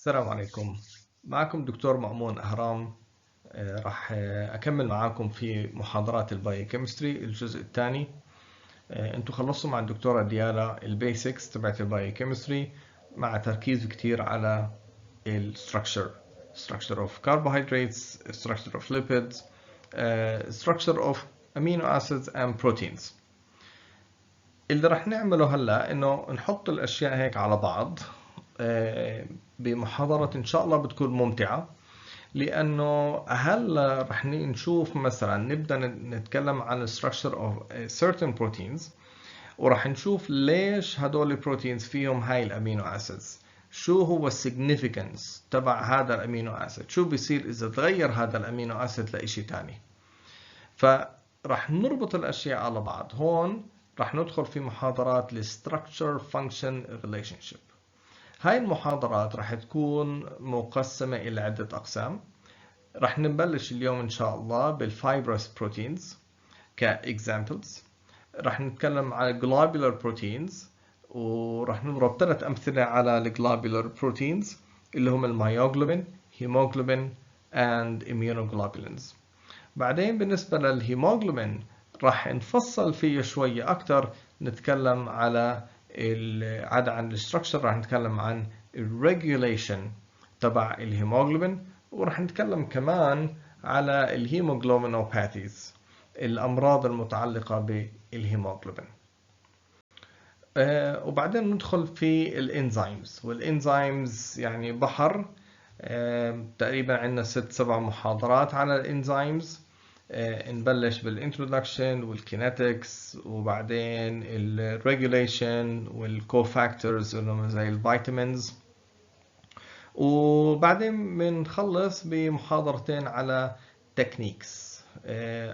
السلام عليكم. معكم دكتور مأمون أهرام. راح أكمل معاكم في محاضرات البايوكيمستري الجزء الثاني. أنتم خلصتوا مع الدكتورة ديالا البيسكس تبعت البايوكيمستري مع تركيز كتير على الستركشر of carbohydrates, structure of lipids, structure of amino acids and proteins. اللي راح نعمله هلا إنه نحط الأشياء هيك على بعض بمحاضرة إن شاء الله بتكون ممتعة، لأنه هلا رح نشوف مثلا نبدأ نتكلم عن structure of certain proteins، ورح نشوف ليش هدول البروتينز فيهم هاي الأمينو أسيدز، شو هو significance تبع هذا الأمينو أسيد، شو بيصير إذا تغير هذا الأمينو أسيد لإشي تاني. فرح نربط الأشياء على بعض. هون رح ندخل في محاضرات structure function relationship. هاي المحاضرات رح تكون مقسمة إلى عدة أقسام. رح نبلش اليوم إن شاء الله بالفايبرس بروتينز كإكزامبلز. رح نتكلم على globular بروتينز، ورح نضرب 3 أمثلة على الجلوبولار بروتينز اللي هم الميوغلوبين، هيموغلوبين and immunoglobulins. بعدين بالنسبة للهيموغلوبين رح نفصل فيه شوية أكتر، نتكلم على عن الستركشر، رح نتكلم عن الريجوليشن تبع الهيموغلوبين، ورح نتكلم كمان على الهيموغلوبينوباثيز، الأمراض المتعلقة بالهيموغلوبين. وبعدين ندخل في الانزيمز، والانزيمز يعني بحر. تقريبا عندنا 6-7 محاضرات على الانزيمز. نبلش بالانترودكشن والكينetics، وبعدين الريجوليشن والكوفاكتورز اللي هم زي الفيتامينز، وبعدين بنخلص بمحاضرتين على techniques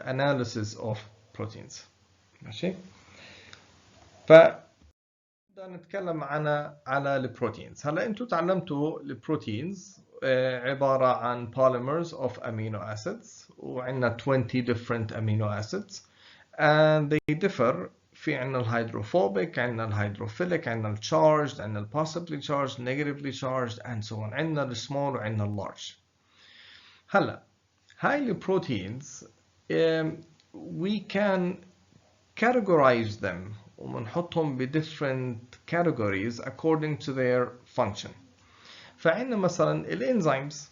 analysis of proteins. ماشي. فبدنا نتكلم على البروتينز. هلا انتم تعلمتوا البروتينز عبارة عن polymers of amino acids، وعندنا 20 different amino acids and they differ. في عندنا الهيدروفوبيك، عندنا الهيدروفيليك، عندنا الcharged، عندنا possibly charged، negatively charged and so on. عندنا السمول وعندنا اللارج. هلا هاي البروتينز we can categorize them وبنحطهم ب different categories according to their function. فعندنا مثلا الانزيمز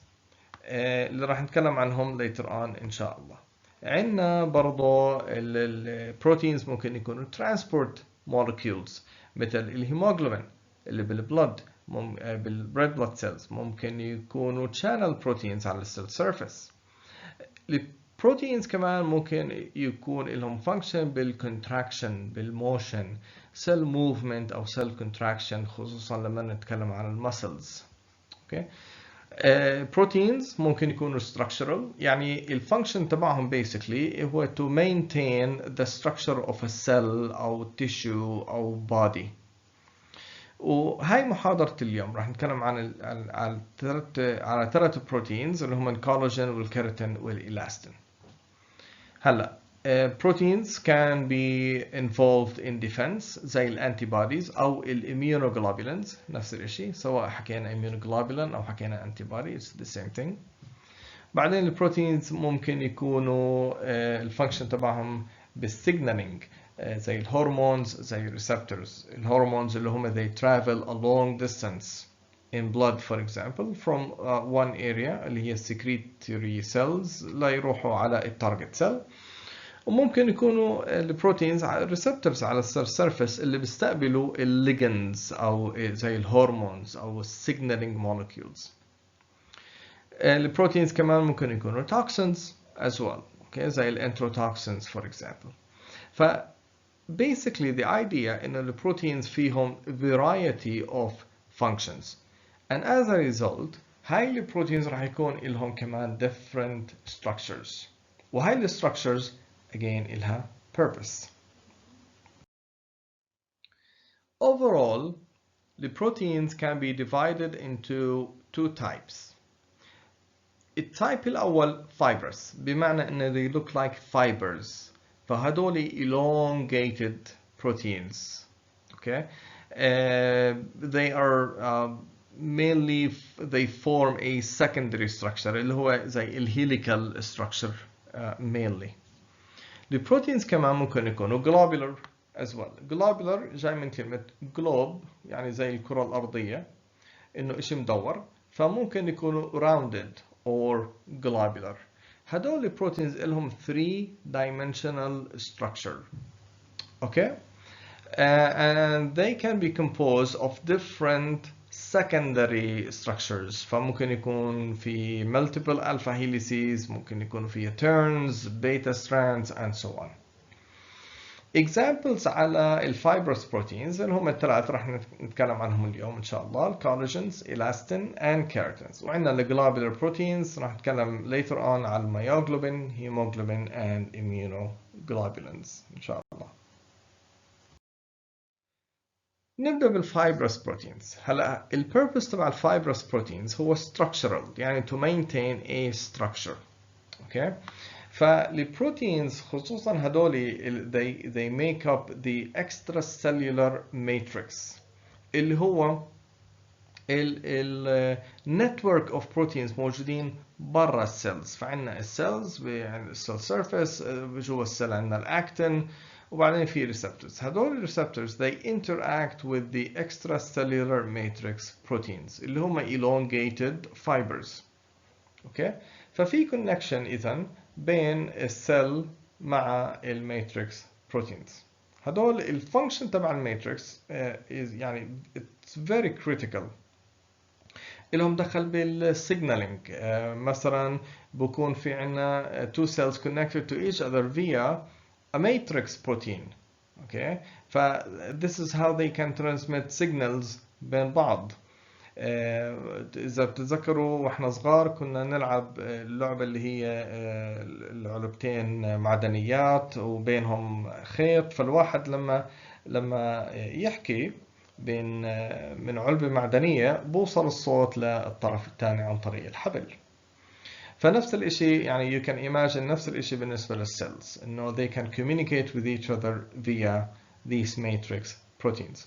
اللي راح نتكلم عنهم later on إن شاء الله. عندنا برضو البروتينز ممكن يكونوا transport molecules مثل الهيموغلوبين اللي بالبلد، بالريد بلد سيلز، ممكن يكونوا channel proteins على السيل سيرفيس. البروتينز كمان ممكن يكون لهم function بالcontraction، بالmotion، cell movement أو cell contraction، خصوصا لما نتكلم عن المسلز. اوكي. بروتينز ممكن يكونوا structural، يعني الفانكشن تبعهم basically هو to maintain the structure of a cell أو tissue أو body. وهاي محاضرة اليوم راح نتكلم عن على 3 بروتينز اللي هم الكولاجين والكيراتين والإلاستين. هلا proteins can be involved in defense زي الانتيبوديز او الاميونوجلوبولينز، نفس الشيء، سواء حكينا immunoglobulin او حكينا antibody it's the same thing. بعدين البروتينز ممكن يكونوا الفانكشن تبعهم بالسيجنالينج زي الهرمونز، زي الريسبتورز. الهرمونز اللي هم they travel a long distance in blood for example from one area اللي هي secretory cells لا يروحوا على التارجت سيل. وممكن يكونوا البروتينز ريسبتورز على السيل سيرفيس اللي بيستقبلوا الليجندز او زي الهرمونز او السيجنالينج مولكيولز. البروتينز كمان ممكن يكونوا toxins as well، okay، زي الانتروتوكسينز for example. ف basically the idea ان البروتينز فيهم variety of functions and as a result هاي البروتينز راح يكون لهم كمان different structures، وهاي الستراكشرز again إلها purpose. Overall, the proteins can be divided into 2 types. التايب الأول fibrous، بمعنى إن they look like fibers، فهدول elongated proteins. Okay, they are mainly they form a secondary structure اللي هو زي الهيليكال structure mainly. البروتينز كمان ممكن يكونوا globular as well. globular جاي من كلمة globe يعني زي الكرة الأرضية إنه إشي مدور، فممكن يكونوا rounded or globular. هدول البروتينز لهم 3-dimensional structure. Okay? And they can be composed of different secondary structures. فممكن يكون في multiple alpha helices، ممكن يكون في turns, beta strands, and so on. Examples على الفايبرس بروتينز اللي هم الثلاث راح نتكلم عنهم اليوم إن شاء الله: الكولاجينز، إلاستين، and كيراتينز. وعندنا الجلوبولار بروتينز راح نتكلم later on على الميوغلوبين، هيموغلوبين، and immunoglobulins إن شاء الله. نبدأ بالفايبرس بروتينز. هلا البيربس تبع الفايبرس بروتينز هو structural، يعني to maintain a structure. اوكي؟ فالبروتينز خصوصا هدول they make up the extracellular matrix اللي هو ال network of proteins موجودين برا السيلز. فعندنا السيلز بالسيل سيرفيس، جوا السيل عندنا الاكتين، وبعدين في ريسبتورز. هدول الريسبتورز they interact with the extracellular matrix proteins اللي هم elongated fibers. اوكي؟ ففي connection اذا بين السيل مع الماتريكس بروتينز. هدول الفانكشن تبع الماتريكس يعني it's very critical. لهم دخل بالسيجنالينج. مثلا بكون في عنا two cells connected to each other via a matrix protein. okay? ف this is how they can transmit signals بين بعض. إذا بتتذكروا وإحنا صغار كنا نلعب اللعبة اللي هي العلبتين معدنيات وبينهم خيط، فالواحد لما يحكي بين من علبة معدنية بوصل الصوت للطرف الثاني عن طريق الحبل. فنفس الإشي يعني you can imagine نفس الإشي بالنسبة للسيلز إنه they can communicate with each other via these matrix proteins.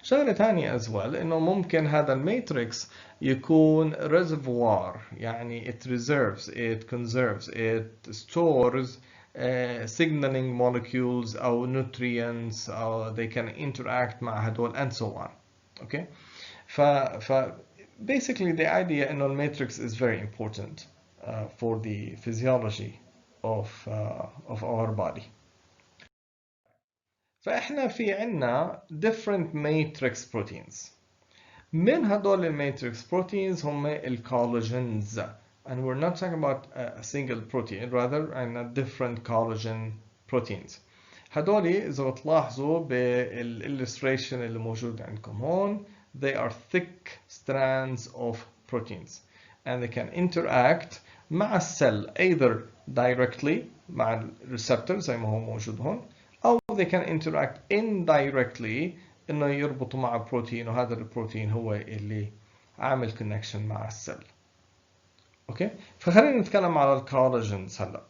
شغلة ثانية as well إنه ممكن هذا الماتريكس يكون reservoir، يعني it reserves, it conserves, it stores signaling molecules أو nutrients أو they can interact مع هدول and so on. okay? ف basically the idea إنه الماتريكس is very important for the physiology of our body. فإحنا في عنا different matrix proteins. من هدول الماتريكس proteins هم الكولاجينز. And we're not talking about a single protein, rather عنا different collagen proteins. هدول إذا بتلاحظوا بالillustration اللي موجود عندكم هون they are thick strands of proteins and they can interact مع السيل either directly مع الريسبتور زي ما هو موجود هون أو they can interact indirectly إنه يربطوا مع بروتين وهذا البروتين هو اللي عامل connection مع السيل. أوكي؟ فخلينا نتكلم على الكولاجينز هلا.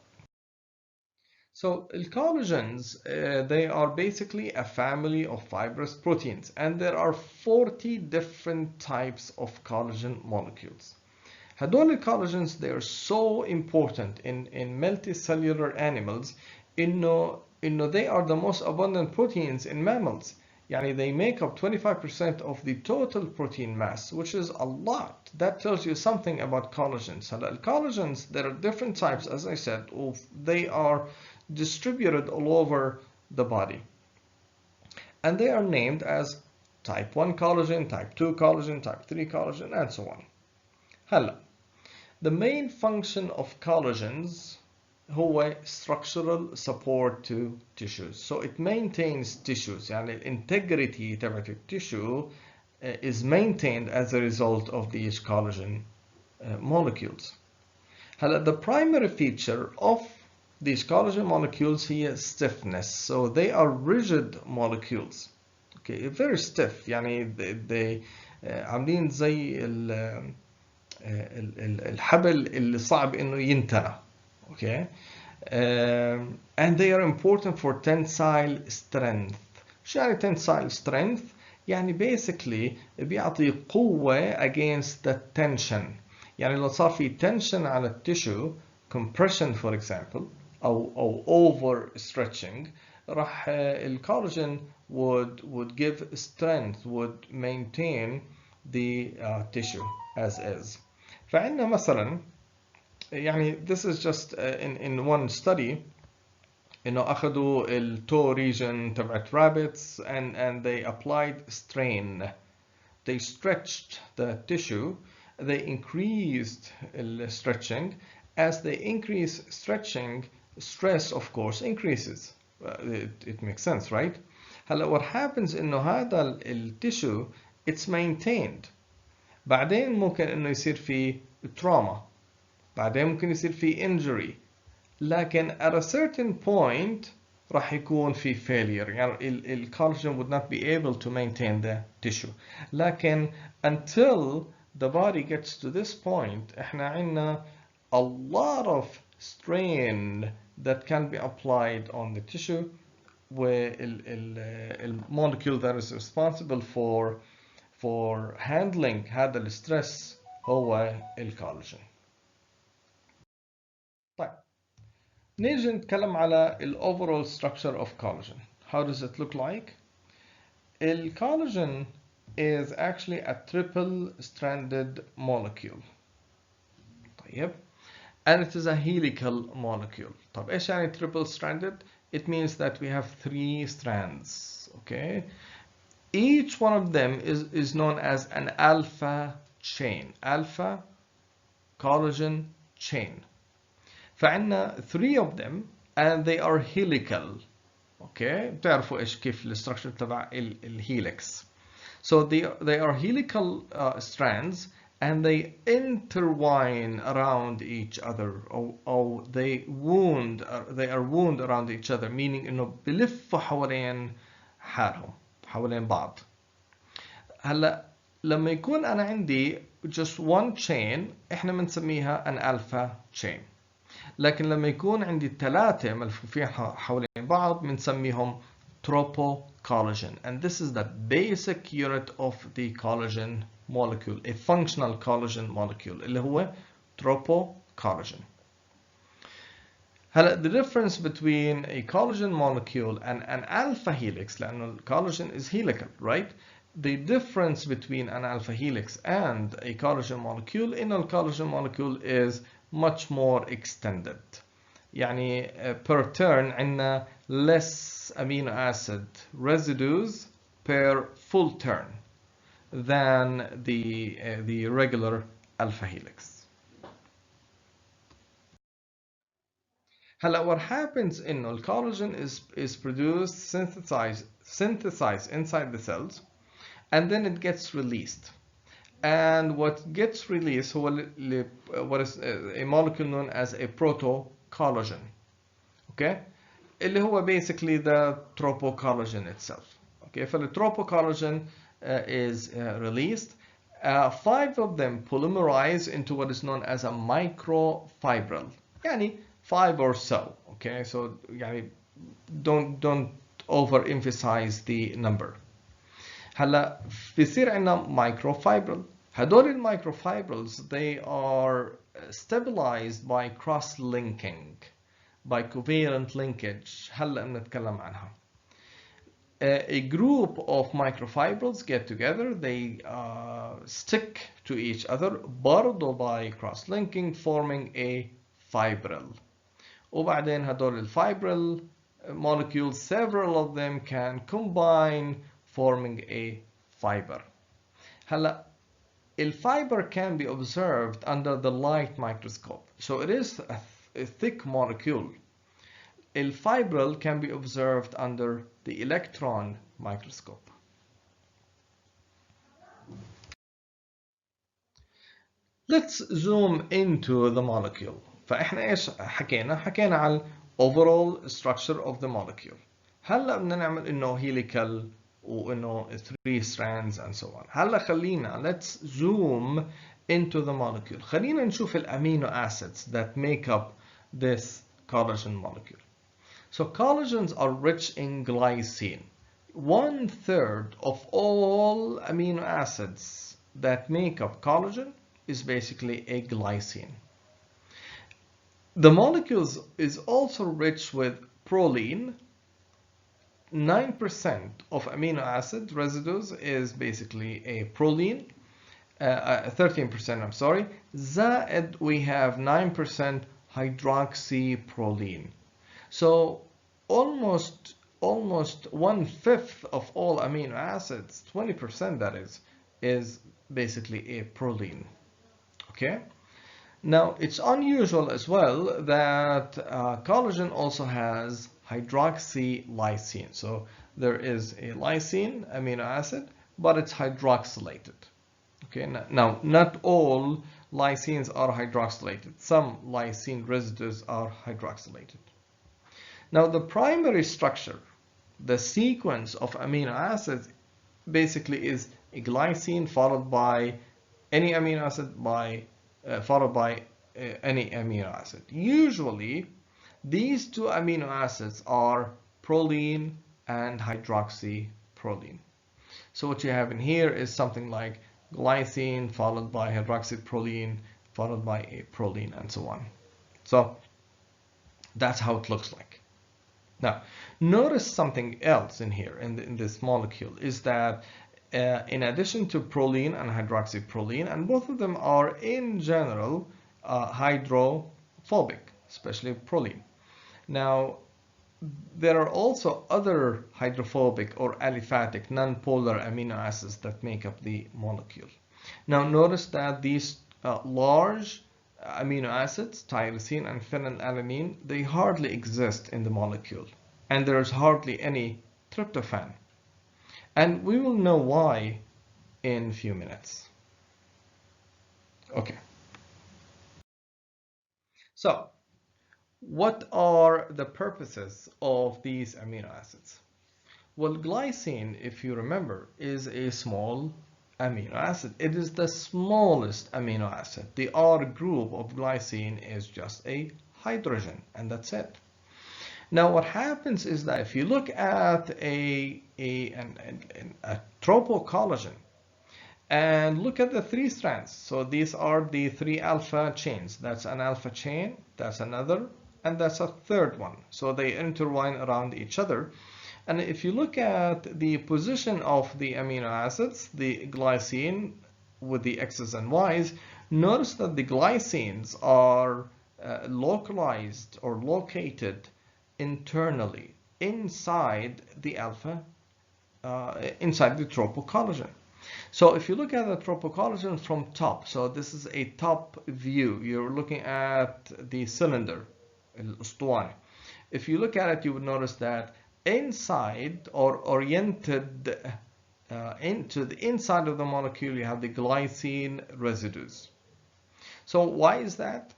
So الكولاجينز they are basically a family of fibrous proteins and there are 40 different types of collagen molecules. هدول الكولاجينز they are so important in multicellular animals إنه they are the most abundant proteins in mammals. يعني they make up 25% of the total protein mass, which is a lot. That tells you something about collagens. هلا collagens there are different types as I said. They are distributed all over the body. And they are named as type 1 collagen, type 2 collagen, type 3 collagen, and so on. هلا the main function of collagens هو structural support to tissues. So it maintains tissues. يعني integrity تبعت التissue is maintained as a result of these collagen molecules. هلا the primary feature of these collagen molecules هي stiffness. So they are rigid molecules. Okay, very stiff. يعني they عاملين زي الحبل اللي صعب إنه ينتنى. Okay, and they are important for tensile strength. شو يعني tensile strength؟ يعني basically بيعطي قوة against the tension. يعني لو صار في tension على التشو compression for example أو over stretching راح الكولاجين would give strength, would maintain the tissue as is. فعندنا مثلا يعني this is just in one study إنه أخذوا التو region تبعت rabbits and they applied strain. They stretched the tissue, they increased the stretching. As they increase stretching, stress of course increases. It makes sense, right? هلا what happens إنه هذا التشو it's maintained. بعدين ممكن إنه يصير في trauma. بعدين ممكن يصير في injury. لكن at a certain point راح يكون في failure. يعني ال collagen would not be able to maintain the tissue. لكن until the body gets to this point احنا عندنا a lot of strain that can be applied on the tissue where the molecule that is responsible for handling هذا الستريس هو الكولاجين. طيب نيجي نتكلم على ال overall structure of collagen. How does it look like? Collagen is actually a triple stranded molecule. طيب. And it is a helical molecule. طب ايش يعني triple stranded? It means that we have 3 strands. Okay. Each one of them is known as an alpha chain. Alpha collagen chain. فعندنا 3 of them and they are helical. Okay. بتعرفوا ايش كيف الستراكشر تبع الهيلكس. So they are helical strands and they intertwine around each other or they are wound around each other, meaning انه بلفوا حوالين حالهم حوالين بعض. هلا لما يكون انا عندي just one chain احنا بنسميها an alpha chain. لكن لما يكون عندي 3 ملفوفين حوالين بعض بنسميهم tropocollagen, and this is the basic unit of the collagen molecule, a functional collagen molecule اللي هو tropocollagen. هلا the difference between a collagen molecule and an alpha helix لأنه collagen is helical, right? The difference between an alpha helix and a collagen molecule in a collagen molecule is much more extended. يعني per turn عندنا less amino acid residues per full turn than the regular alpha helix. هلا what happens إنه collagen is produced, synthesized inside the cells, and then it gets released. And what gets released هو what is a molecule known as a protocollagen. Okay, اللي هو basically the tropocollagen itself. Okay, so the tropocollagen is released. 5 of them polymerize into what is known as a microfibril. يعني 5 or so. Okay, so يعني don't overemphasize the number. هلا بيصير عندنا microfibril. هدول المicrofibrils they are stabilized by cross-linking, by covalent linkage. هلا بنتكلم عنها. A group of microfibrils get together, they stick to each other برضو by cross-linking forming a fibril. وبعدين هدول الفايبرل molecules, several of them can combine forming a fiber. هلا الفايبر can be observed under the light microscope. So it is a thick molecule. الفايبرل can be observed under the electron microscope. Let's zoom into the molecule. فإحنا إيش حكينا؟ حكينا على overall structure of the molecule. هلا بدنا نعمل إنه helical وإنه 3 strands and so on. هلا خلينا let's zoom into the molecule. خلينا نشوف الامino acids that make up this collagen molecule. So collagens are rich in glycine. 1/3 of all amino acids that make up collagen is basically a glycine. The molecule is also rich with proline. 9% of amino acid residues is basically a proline. 13%, I'm sorry. زائد we have 9% hydroxyproline. So almost 1/5 of all amino acids, 20% that is basically a proline. Okay. Now it's unusual as well that collagen also has hydroxylysine. So there is a lysine amino acid, but it's hydroxylated. Okay. Now not all lysines are hydroxylated. Some lysine residues are hydroxylated. Now the primary structure, the sequence of amino acids basically is a glycine followed by any amino acid followed by any amino acid. Usually these two amino acids are proline and hydroxyproline. So what you have in here is something like glycine followed by hydroxyproline followed by a proline and so on. So that's how it looks like. Now, notice something else in here, in this molecule, is that in addition to proline and hydroxyproline, and both of them are in general hydrophobic, especially proline. Now, there are also other hydrophobic or aliphatic non-polar amino acids that make up the molecule. Now, notice that these large amino acids, tyrosine and phenylalanine, they hardly exist in the molecule, and there is hardly any tryptophan. And we will know why in a few minutes. Okay. So, what are the purposes of these amino acids? Well, glycine, if you remember, is a small amino acid. It is the smallest amino acid. The R group of glycine is just a hydrogen, and that's it. Now, what happens is that if you look at a tropocollagen and look at the 3 strands, so these are the 3 alpha chains. That's an alpha chain, that's another, and that's a third one. So they intertwine around each other. And if you look at the position of the amino acids, the glycine with the X's and Y's, notice that the glycines are localized or located internally inside the alpha, inside the tropocollagen. So if you look at the tropocollagen from top, so this is a top view, you're looking at the cylinder, الأسطوانة. If you look at it, you would notice that inside or oriented into the inside of the molecule, you have the glycine residues. So why is that?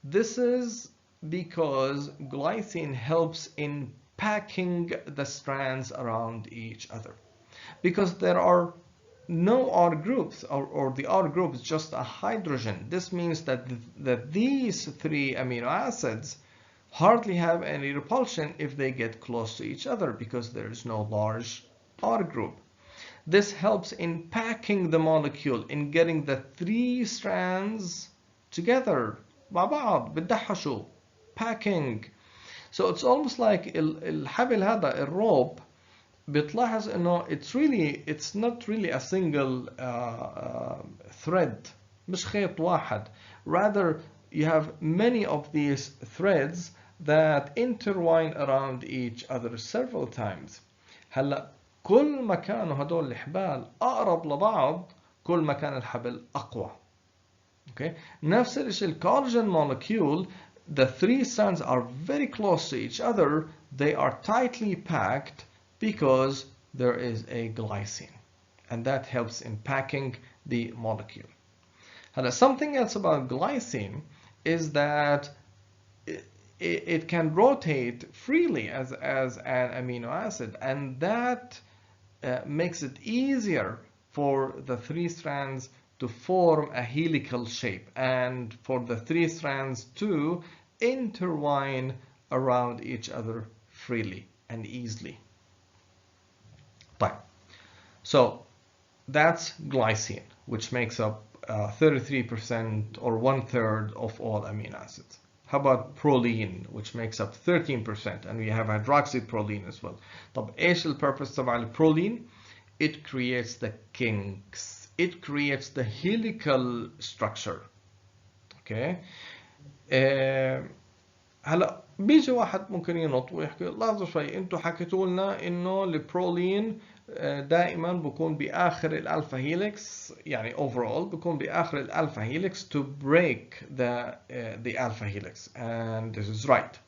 This is because glycine helps in packing the strands around each other. Because there are no R groups, or the R group is just a hydrogen. This means that these 3 amino acids hardly have any repulsion if they get close to each other, because there is no large R group. This helps in packing the molecule, in getting the 3 strands together. مع بعض بتدحشوا, packing. So it's almost like الحبل هذا, الروpe, بتلاحظ انه it's not really a single thread, مش خيط واحد. Rather, you have many of these threads that intertwine around each other several times. هلا كل ما كانوا هدول الحبال أقرب لبعض كل ما كان الحبل أقوى. Okay. نفس الشيء collagen molecule, the 3 strands are very close to each other. They are tightly packed because there is a glycine, and that helps in packing the molecule. And something else about glycine is that it can rotate freely as an amino acid, and that makes it easier for the 3 strands to form a helical shape and for the 3 strands to intertwine around each other freely and easily. So that's glycine, which makes up 33% or 1/3 of all amino acids. How about proline, which makes up 13%, and we have hydroxyproline as well. طب ايش البurpose تبع البرولين؟ It creates the kinks. It creates the helical structure. Okay. هلا بيجي واحد ممكن ينط ويحكي لحظة شوي، انتوا حكيتوا لنا انه البرولين دائما بكون باخر الالفا هيليكس، يعني overall بكون باخر الالفا هيليكس to break the alpha helix, and this is right.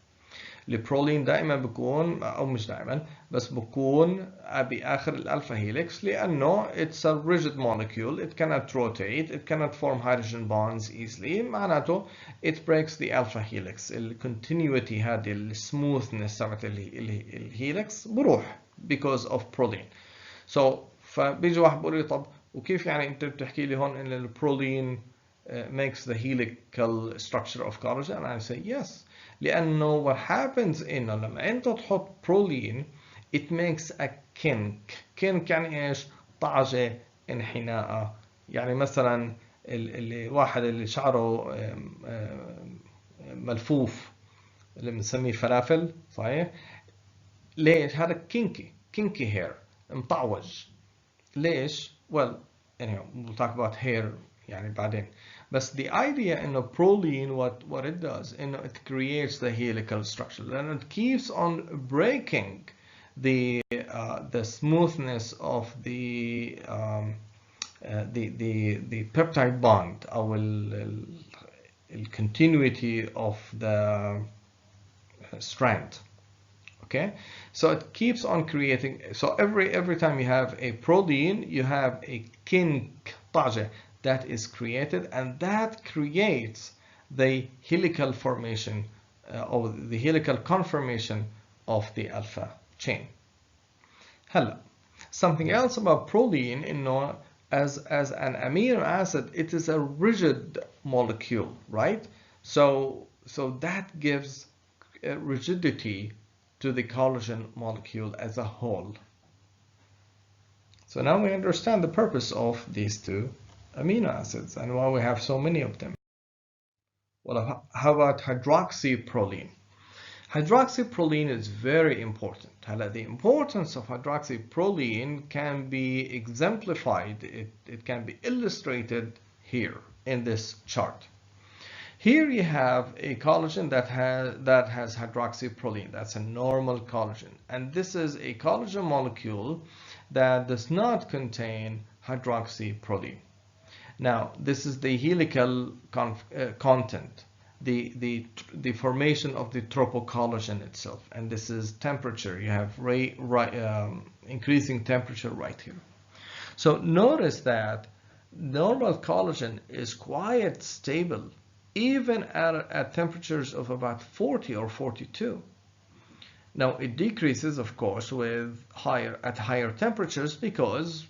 البرولين دائما بكون، او مش دائما بس بكون باخر الالفا هيليكس لانه it's a rigid molecule, it cannot rotate, it cannot form hydrogen bonds easily. معناته it breaks the alpha helix. الكونتينيوتي هذه السموثنس تبعت الهيليكس بروح because of proline. So فبيجي واحد بيقول لي طب وكيف يعني انت بتحكي لي هون ان البرولين makes the helical structure of collagen? And I say yes. لأنه what happens إنه لما أنت تحط برولين it makes a kink. kink يعني إيش؟ طعجة انحناء. يعني مثلا الواحد اللي شعره ملفوف اللي بنسميه فلافل، صحيح؟ ليش؟ هذا kinky hair، مطعوج. ليش؟ well anyway we'll talk about hair يعني بعدين. بس the idea إنه proline what it does إنه it creates the helical structure and it keeps on breaking the smoothness of the peptide bond أو ال continuity of the strand. Okay, so it keeps on creating. So every time you have a proline, you have a kink طعجة that is created, and that creates the helical formation or the helical conformation of the alpha chain. هلا something else about proline إنه as an amino acid, it is a rigid molecule, right? So that gives rigidity to the collagen molecule as a whole. So now we understand the purpose of these two amino acids and why we have so many of them. Well, how about hydroxyproline? Hydroxyproline is very important. The importance of hydroxyproline can be exemplified, it can be illustrated here in this chart. Here you have a collagen that has hydroxyproline. That's a normal collagen. And this is a collagen molecule that does not contain hydroxyproline. Now, this is the helical content, the formation of the tropocollagen itself. And this is temperature. You have increasing temperature right here. So notice that normal collagen is quite stable even at temperatures of about 40 or 42. Now it decreases, of course, at higher temperatures because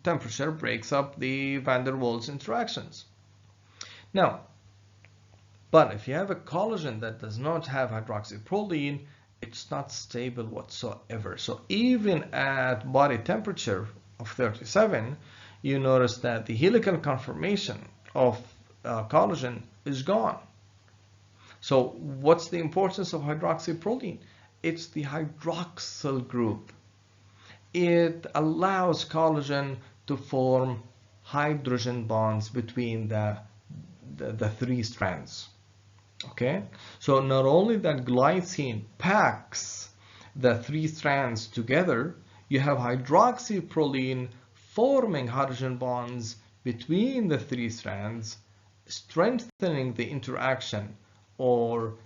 temperature breaks up the van der Waals interactions. Now, but if you have a collagen that does not have hydroxyproline, it's not stable whatsoever. So even at body temperature of 37, you notice that the helical conformation of collagen is gone. So what's the importance of hydroxyproline? It's the hydroxyl group. It allows collagen to form hydrogen bonds between the three strands. Okay, so not only that glycine packs the three strands together, you have hydroxyproline forming hydrogen bonds between the three strands, strengthening the interaction or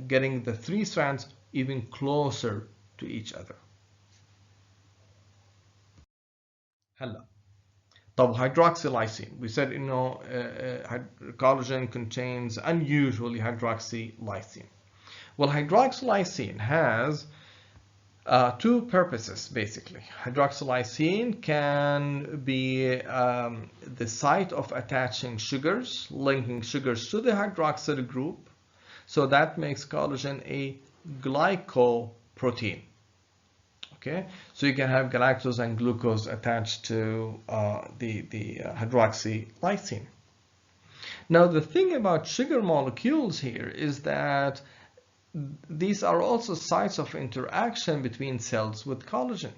getting the three strands even closer to each other. هلا طب hydroxylysine, we said collagen contains unusually hydroxylysine. Well, hydroxylysine has two purposes basically. Hydroxylysine can be the site of attaching sugars, linking sugars to the hydroxyl group, so that makes collagen a glycoprotein. Okay, so you can have galactose and glucose attached to the hydroxylysine. Now the thing about sugar molecules here is that these are also sites of interaction between cells with collagen.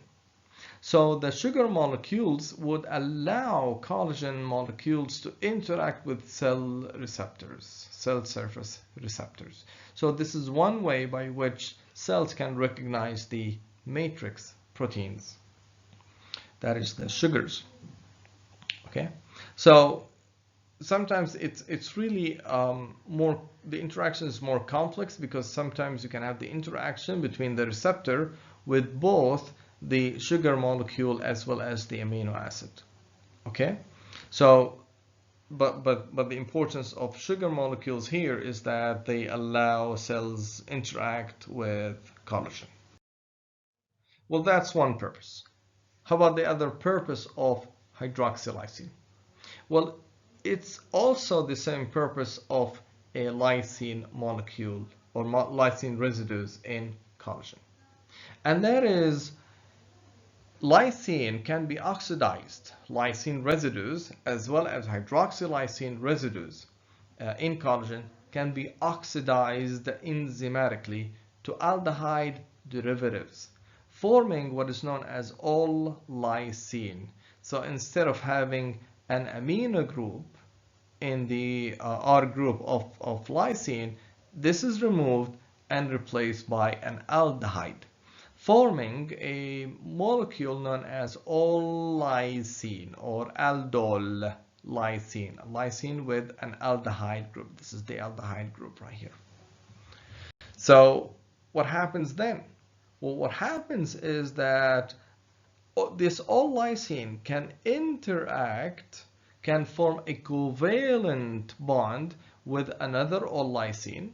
So the sugar molecules would allow collagen molecules to interact with cell receptors, cell surface receptors. So this is one way by which cells can recognize the matrix proteins, that is the sugars. Okay, so sometimes it's really the interaction is more complex, because sometimes you can have the interaction between the receptor with both the sugar molecule as well as the amino acid. Okay, so but the importance of sugar molecules here is that they allow cells interact with collagen. Well, that's one purpose. How about the other purpose of hydroxylysine? Well, it's also the same purpose of a lysine molecule or lysine residues in collagen. And that is, lysine can be oxidized. Lysine residues as well as hydroxylysine residues in collagen can be oxidized enzymatically to aldehyde derivatives, forming what is known as all lysine. So instead of having an amino group in the R group of lysine, this is removed and replaced by an aldehyde, forming a molecule known as all lysine or aldol lysine, lysine with an aldehyde group. This is the aldehyde group right here. So what happens then? Well, what happens is that this all lysine can interact, can form a covalent bond with another all lysine,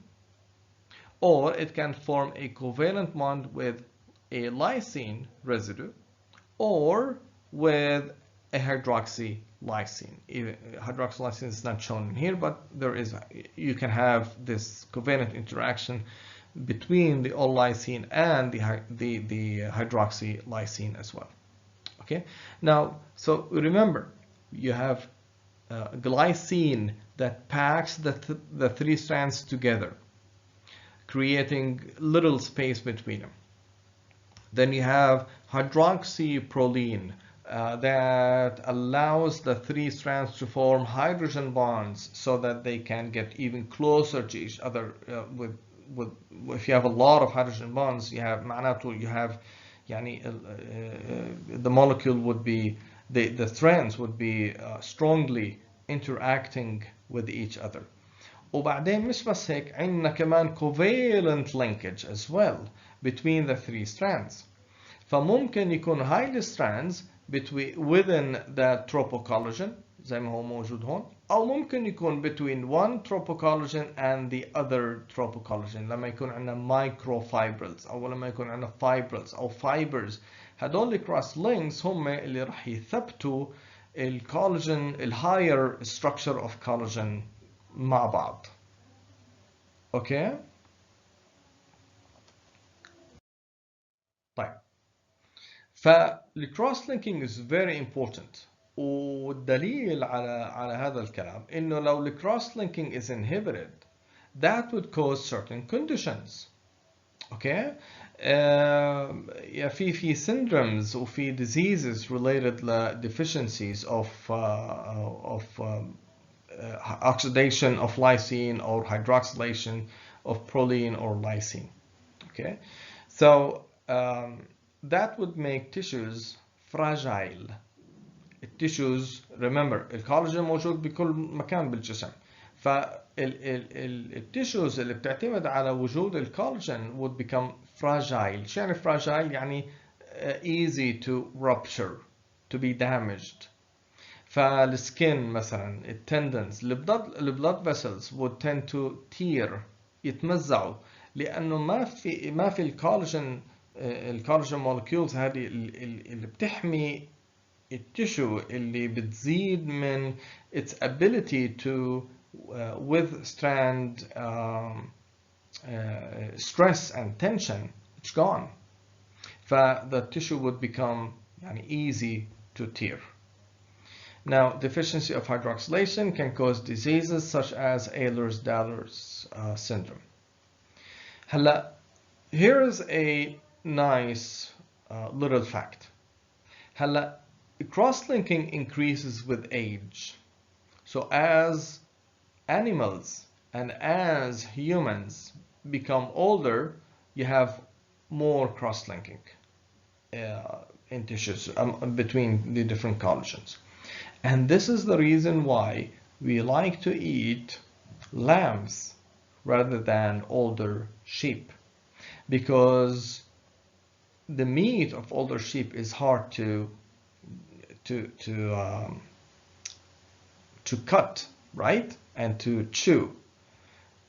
or it can form a covalent bond with a lysine residue, or with a hydroxylysine. Hydroxylysine is not shown in here, but there is. You can have this covalent interaction between the all lysine and the hydroxylysine as well. Okay. Now, so remember, you have glycine that packs the three strands together, creating little space between them. Then you have hydroxyproline that allows the three strands to form hydrogen bonds so that they can get even closer to each other. If you have a lot of hydrogen bonds, you have the molecule would be, the strands would be strongly interacting with each other. وبعدين مش بس هيك، عندنا كمان covalent linkage as well between the three strands. فممكن يكون هاي الستراندز within the tropocollagen زي ما هو موجود هون، أو ممكن يكون between one tropocollagen and the other tropocollagen لما يكون عندنا microfibrils أو لما يكون عندنا fibrils أو fibers. هدول cross links هم اللي راح يثبتوا الكولاجين الهاير structure of collagen مع بعض. اوكي طيب، فالكروس لينكينج is very important، والدليل على هذا الكلام انه لو الكروس لينكينج is inhibited that would cause certain conditions. اوكي في syndromes وفي diseases related ل deficiencies of oxidation of lysine or hydroxylation of proline or lysine. Okay, so that would make tissues fragile. التيشوز remember الكولاجين موجود بكل مكان بالجسم، فالتيشوز اللي بتعتمد على وجود الكولاجين would become fragile. شو يعني fragile؟ يعني easy to rupture, to be damaged. فالسكين مثلا التندنز البلاد فيسلز would tend to tear، يتمزعوا، لانه ما في الكولاجين مولكيولز هذه اللي بتحمي التشو، اللي بتزيد من its ability to withstand stress and tension. It's gone. the tissue would become easy to tear. Now, deficiency of hydroxylation can cause diseases such as Ehlers-Danlos syndrome. Here is a nice little fact. Cross-linking increases with age. So as animals and as humans become older, you have more cross-linking in tissues between the different collagens. And this is the reason why we like to eat lambs rather than older sheep, because the meat of older sheep is hard to cut, right, and to chew,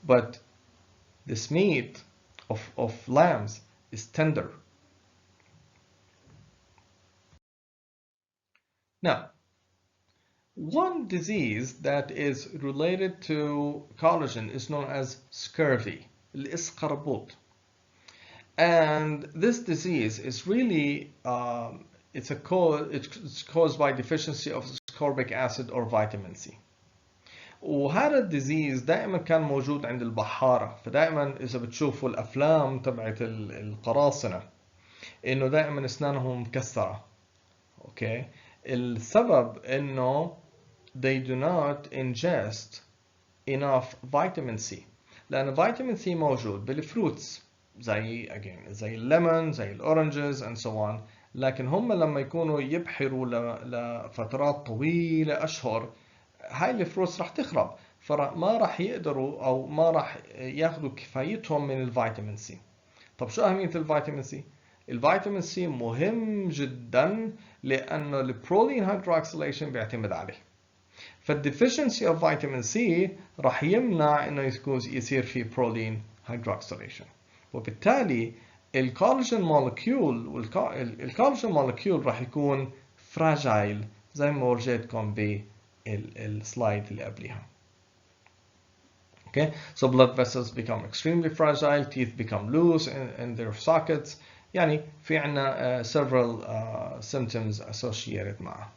but this meat of lambs is tender. Now, one disease that is related to collagen is known as scurvy, الإسقربوط. And this disease is really it's caused by deficiency of ascorbic acid or vitamin C. وهذا الديزيز دائما كان موجود عند البحارة، فدائما إذا بتشوفوا الأفلام تبعت القراصنة إنه دائما أسنانهم مكسرة. أوكي، السبب إنه they do not ingest enough vitamin C، لأن vitamin C موجود بالفروتس زي الليمون، زي الأورنجز and so on، لكن هم لما يكونوا يبحروا لفترات طويلة أشهر، هاي الفروتس راح تخرب، فما راح يقدروا أو ما راح ياخذوا كفايتهم من الفيتامين سي. طب شو أهمية الفيتامين سي؟ الفيتامين سي مهم جدا لأنه البروتين هيدروكسيليشن بيعتمد عليه. فالديفيشنسي اوف فيتامين سي راح يمنع انه يصير في بروتين هيدروكسيليشن، وبالتالي الكولاجين مولكيول راح يكون فراجايل زي ما ورجيتكم بالسلايد اللي قبلها. Okay, so blood vessels become extremely fragile, teeth become loose in their sockets. يعني في عنا several symptoms associated معه.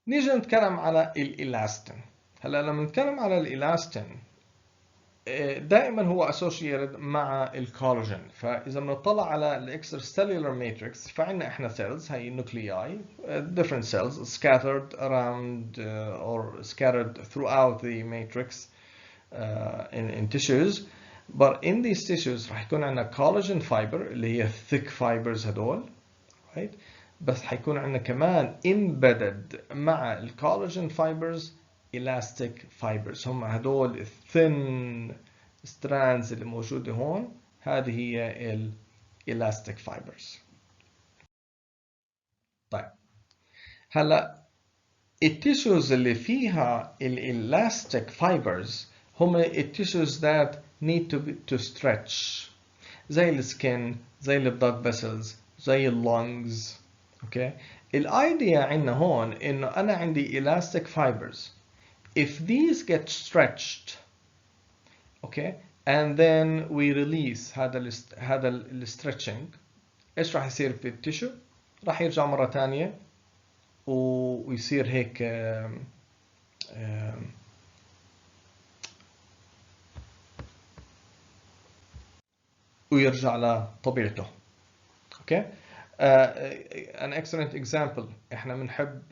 نيجي نتكلم على الإلاستين. هلا لما نتكلم على الإلاستين دائما هو associated مع الكولاجين. فإذا بنطلع على الextracellular matrix فعندنا احنا cells هي nuclei different cells scattered around or scattered throughout the matrix in tissues. But in these tissues راح يكون عندنا collagen fiber اللي هي thick fibers هدول، right؟ بس حيكون عندنا كمان embedded مع الكولاجين فايبرز elastic fibers، هم هدول thin strands اللي موجودة هون، هذه هي elastic fibers. طيب هلا التيشوز اللي فيها elastic fibers هم التيشوز that need to stretch، زي السكن، زي البلاد vessels، زي اللونجز. اوكي، الايديا عندنا هون انه انا عندي elastic fibers. If these get stretched, okay, and then we release هذا الستريتشنج، ايش راح يصير في التيشو؟ راح يرجع مرة ثانية ويصير هيك ويرجع لطبيعته. اوكي، an excellent example، احنا بنحب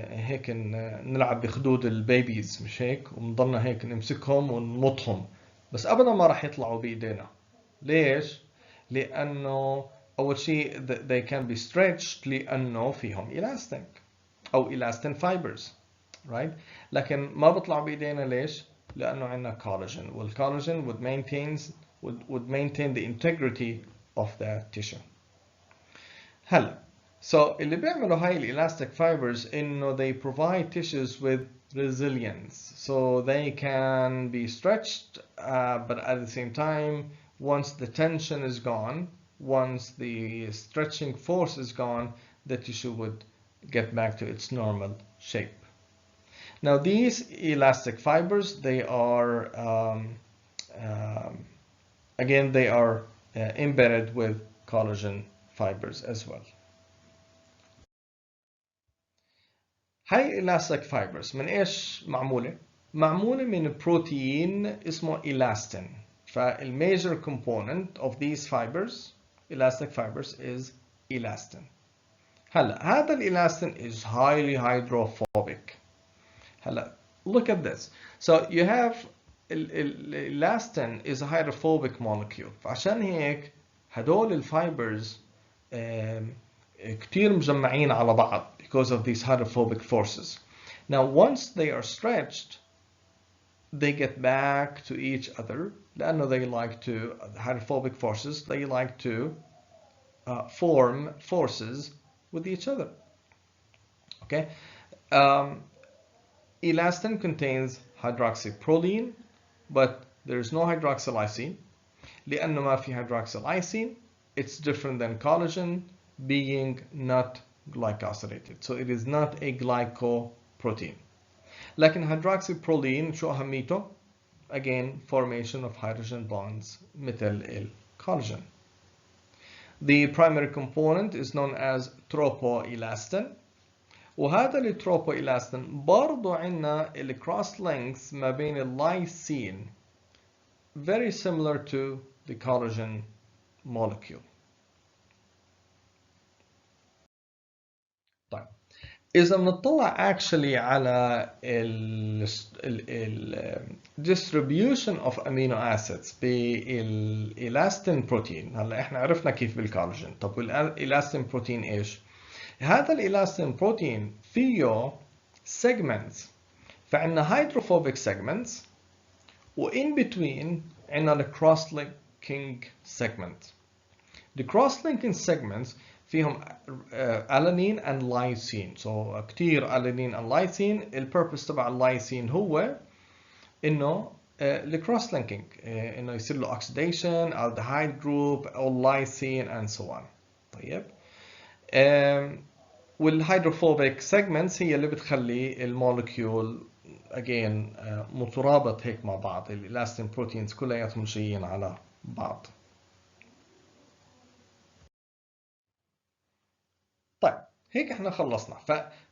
هيك نلعب بخدود البيبيز، مش هيك؟ وبنضلنا هيك نمسكهم ونمطهم، بس ابدا ما راح يطلعوا بايدينا. ليش؟ لانه اول شيء they can be stretched لانه فيهم elastin او elastin fibers، right؟ لكن ما بيطلعوا بايدينا. ليش؟ لانه عندنا collagen، والcollagen would maintain the integrity of that tissue. هلا so اللي بيعملوا هاي elastic fibers انه they provide tissues with resilience, so they can be stretched but at the same time once the tension is gone, once the stretching force is gone, the tissue would get back to its normal shape. Now these elastic fibers, they are again they are embedded with collagen fibers as well. هاي elastic fibers من ايش معمولة؟ معمولة من بروتين اسمه elastin. فالمajor component of these fibers, elastic fibers, is elastin. هلا هذا elastin is highly hydrophobic. هلا look at this. So you have elastin is a hydrophobic molecule. فعشان هيك هدول الفايبرز كتير مجمعين على بعض because of these hydrophobic forces. Now once they are stretched, they get back to each other لأنه they like to, the hydrophobic forces, they like to form forces with each other. Okay. Elastin contains hydroxyproline, but there is no hydroxylysine. لأنه ما في hydroxylysine, it's different than collagen, being not glycosylated. So it is not a glycoprotein. لكن hydroxyproline شو أهميته؟ Again, formation of hydrogen bonds مثل collagen. The primary component is known as tropoelastin. وهذا التروبوإلاستين برضو عندنا الكروس لينكس ما بين الليسين very similar to the collagen molecule. طيب إذا بنطلع actually على distribution of amino acids بالإلاستين بروتين. هلا إحنا عرفنا كيف بالكولاجين. طب والإلاستين بروتين إيش؟ هذا الإلاستين بروتين فيه segments. فعندنا hydrophobic segments وin between عندنا cross-linking segment. The cross-linking segments فيهم alanine and lysine. So كتير alanine and lysine. الpurpose تبع الليسين هو إنه cross-linking إنه يصير له oxidation, aldehyde group, or lysine and so on. طيب. والهيدروفوبيك segments هي اللي بتخلي المولكيول again مترابط هيك مع بعض. الالاستين بروتينز كلياتهم جايين على بعض. طيب هيك احنا خلصنا.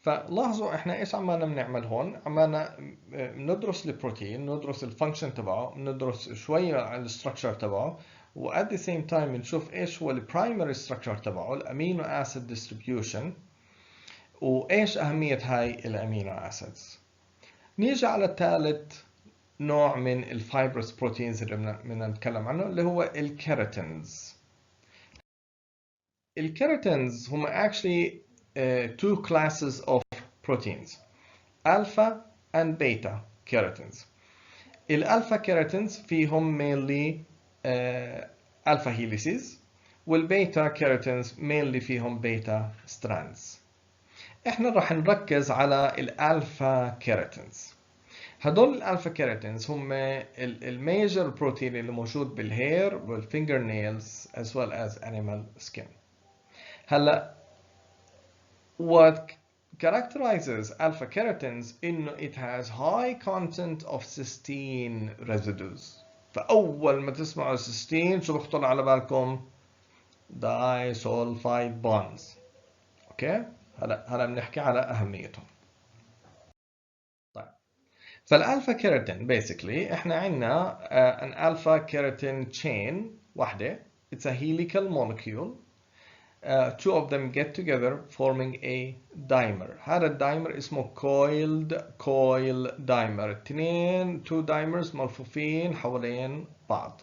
فلاحظوا احنا ايش عمالنا بنعمل هون؟ عمالنا ندرس البروتين، ندرس الفانكشن تبعه، ندرس شويه على الستراكشر تبعه، و at the same time نشوف ايش هو البرايمري ستراكشر تبعه، الامينو اسيد ديستريبيوشن، وايش اهميه هاي الامينو اسيدز. نيجي على ثالث نوع من الفايبرس بروتينز اللي بدنا نتكلم عنه اللي هو الكيراتينز. الكيراتينز هم actually two classes of proteins, alpha and beta keratins. الالفا كيراتينز فيهم mainly alpha helices والبيتا كيراتينز mainly فيهم beta strands. احنا راح نركز على الالفا كيراتينز. هدول الالفا كيراتينز هم الميجر بروتين اللي موجود بالهير والفينجر نيلز as well as animal skin. هلا what characterizes alpha keratins انه it has high content of cysteine residues. فاول ما تسمعوا cysteine شو بخطر على بالكم؟ disulfide bonds. اوكي؟ هلا بنحكي على اهميتهم. طيب فالالفا كيراتين basically احنا عندنا an alpha keratin chain واحده. It's a helical molecule. Two of them get together forming a dimer. هذا الدايمر اسمه coil dimer. two dimers ملفوفين حوالين بعض.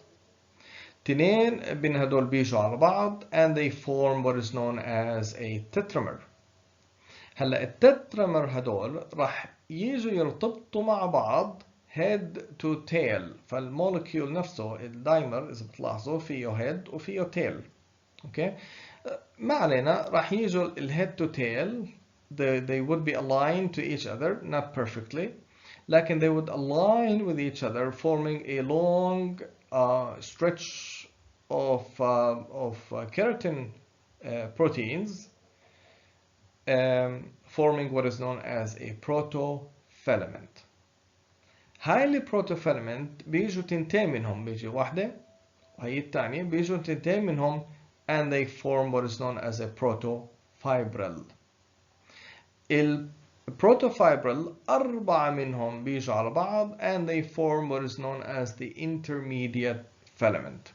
اثنين بين هدول بيجوا على بعض and they form what is known as a tetramer. هلا التترامر هدول راح يجوا يرتبطوا مع بعض head to tail. فالمولكيول نفسه الدايمر اذا بتلاحظوا فيه head وفيه tail. اوكي ما علينا. راح يجوا الhead to tail they would be aligned to each other not perfectly لكن they would align with each other forming a long stretch of keratin proteins forming what is known as a protofilament. هاي البروتوفيلامنت بيجوا تنتين منهم. بيجي واحدة هي الثانية بيجوا تنتين منهم and they form what is known as a protofibril. البروتوفايبرل 4 منهم بيجوا على بعض and they form what is known as the intermediate filament.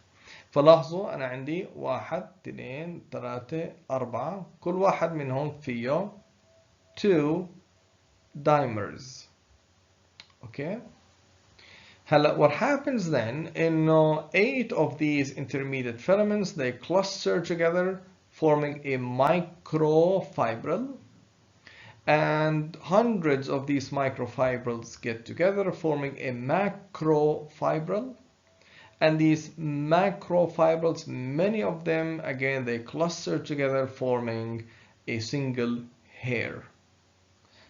فلاحظوا أنا عندي 1 2 3 4 كل واحد منهم فيه 2 dimers. Okay. هلا what happens then إنه 8 of these intermediate filaments they cluster together forming a microfibril, and hundreds of these microfibrils get together forming a macrofibril, and these macrofibrils, many of them again they cluster together forming a single hair.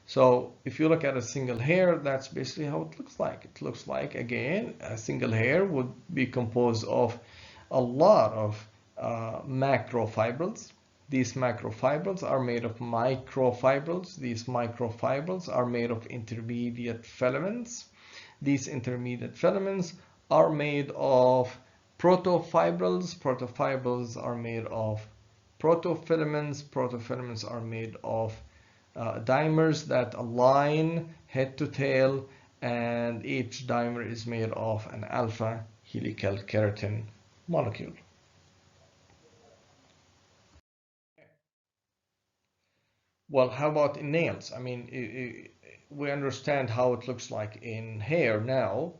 So if you look at a single hair, that's basically how it looks like. It looks like, again, a single hair would be composed of a lot of macrofibrils. These macrofibrils are made of microfibrils. These microfibrils are made of intermediate filaments. These intermediate filaments are made of protofibrils. Protofibrils are made of protofilaments. Protofilaments are made of dimers that align head to tail, and each dimer is made of an alpha helical keratin molecule. Well, how about in nails? I mean, we understand how it looks like in hair now,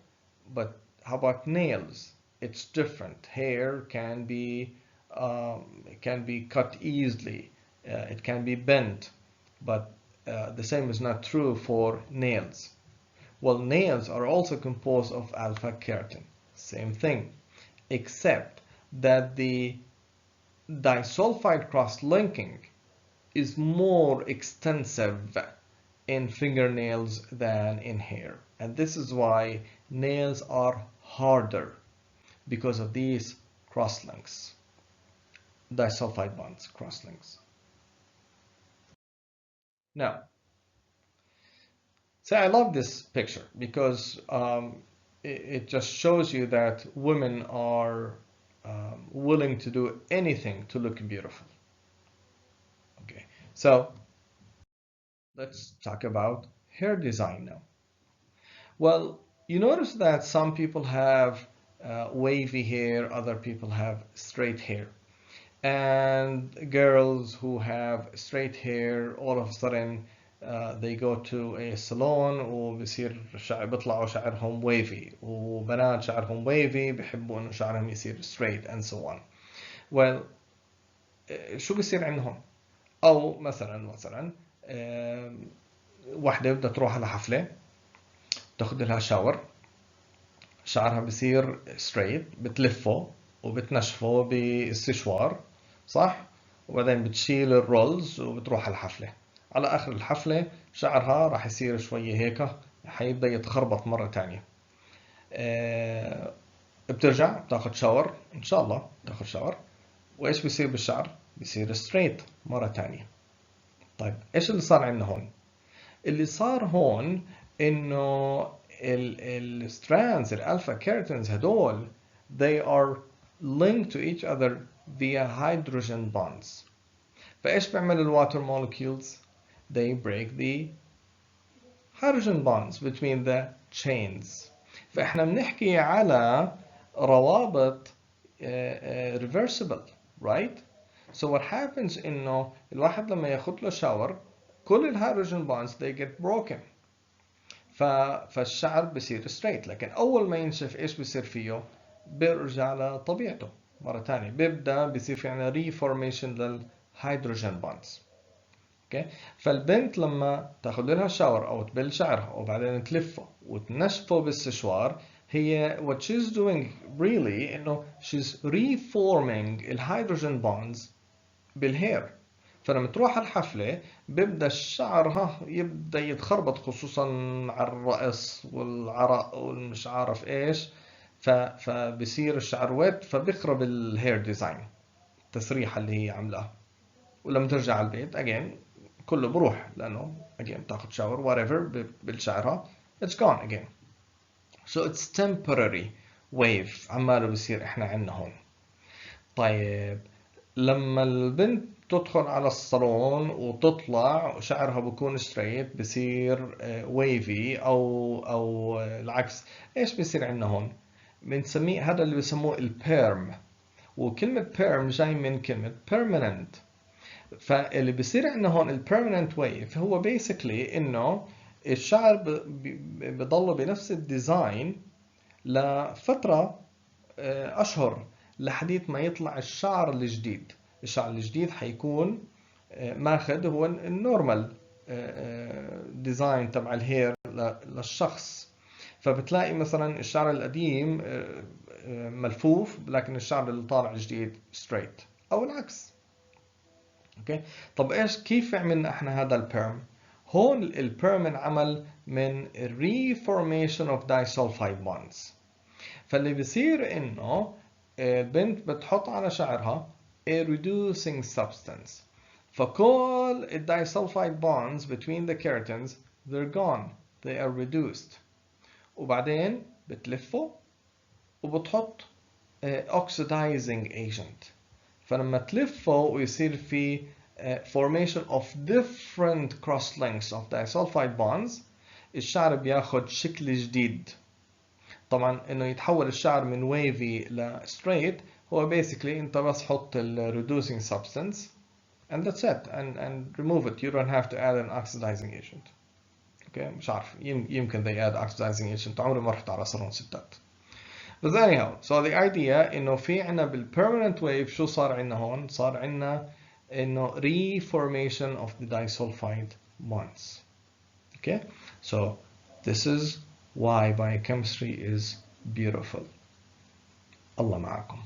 but how about nails? It's different. Hair can be cut easily. It can be bent. But the same is not true for nails. Well, nails are also composed of alpha keratin. Same thing, except that the disulfide cross-linking is more extensive in fingernails than in hair. And this is why nails are harder, because of these cross-links, disulfide bonds, cross-links. Now, so I love this picture because it just shows you that women are willing to do anything to look beautiful. Okay, so let's talk about hair design now. Well, you notice that some people have wavy hair, other people have straight hair. And girls who have straight hair all of a sudden they go to a salon وبصير بيطلعوا شعرهم wavy، وبنات شعرهم wavy بيحبوا انه شعرهم يصير straight and so on. Well, شو بيصير عندهم؟ او مثلا واحدة بدها تروح على حفلة تاخذ لها شاور، شعرها بصير straight، بتلفه وبتنشفه بالسشوار، صح؟ وبعدين بتشيل الرولز وبتروح على الحفلة. على آخر الحفلة شعرها راح يصير شوية هيك، حيبدأ يتخربط مرة تانية. بترجع بتاخد شاور، إن شاء الله بتاخد شاور، وإيش بيصير بالشعر؟ بيصير ستريت مرة تانية. طيب إيش اللي صار عندنا هون؟ اللي صار هون إنه الستراندز الألفا كيراتينز هدول they are linked to each other via hydrogen bonds. فإيش بيعمل الwater molecules? They break the hydrogen bonds between the chains. فإحنا بنحكي على روابط reversible, right? So what happens إنه الواحد لما ياخد له شاور كل الهيدروجين bonds they get broken. فالشعر بصير straight، لكن أول ما ينشف إيش بصير فيه؟ بيرجع لطبيعته مرة تانية، بيبدأ بيصير في عنا reformation للهيدروجين bonds. اوكي، فالبنت لما تاخذ لها شاور او تبل شعرها وبعدين تلفه وتنشفه بالسشوار، هي what she's doing really انه she's reforming الهيدروجين bonds بالهير. فلما تروح على الحفلة بيبدأ شعرها يبدأ يتخربط، خصوصا على الرأس والعرق والمش عارف ايش، فبصير الشعر ويت، فبيخرب الهير ديزاين، التسريحة اللي هي عاملاها. ولما ترجع على البيت again كله بروح، لأنه again تاخد شاور whatever بالشعرها it's gone again. So it's temporary ويف عماله بصير احنا عندنا هون. طيب لما البنت تدخل على الصالون وتطلع وشعرها بكون ستريت بصير ويفي او العكس، ايش بصير عندنا هون؟ بنسميه، هذا اللي بسموه البيرم، وكلمة بيرم جاي من كلمة permanent. فاللي بصير عندنا هون البيرمننت ويف هو بيسكلي انه الشعر بضل بنفس الديزاين لفترة اشهر لحديت ما يطلع الشعر الجديد. الشعر الجديد حيكون ماخذ هو النورمال ديزاين تبع الهير للشخص. فبتلاقي مثلا الشعر القديم ملفوف، لكن الشعر اللي طالع جديد ستريت، او العكس. اوكي، طب ايش كيف عملنا احنا هذا البيرم؟ هون البيرم انعمل من reformation of disulfide bonds. فاللي بيصير انه البنت بتحط على شعرها a reducing substance، فكل disulfide bonds between the keratins they're gone, they are reduced. وبعدين بتلفه وبتحط oxidizing agent. فلما تلفه ويصير في formation of different cross links of disulfide bonds، الشعر بياخد شكل جديد. طبعا انه يتحول الشعر من wavy ل straight هو basically انت بس حط ال reducing substance and that's it, and remove it. You don't have to add an oxidizing agent. اوكي، مش عارف، يمكن they add oxidizing agent، عمري ما رحت على صالون ستات. بس anyhow, so the idea انه في عنا بالpermanent wave شو صار عنا هون؟ صار عنا انه reformation of the disulfide bonds. Okay, so this is why biochemistry is beautiful. الله معكم.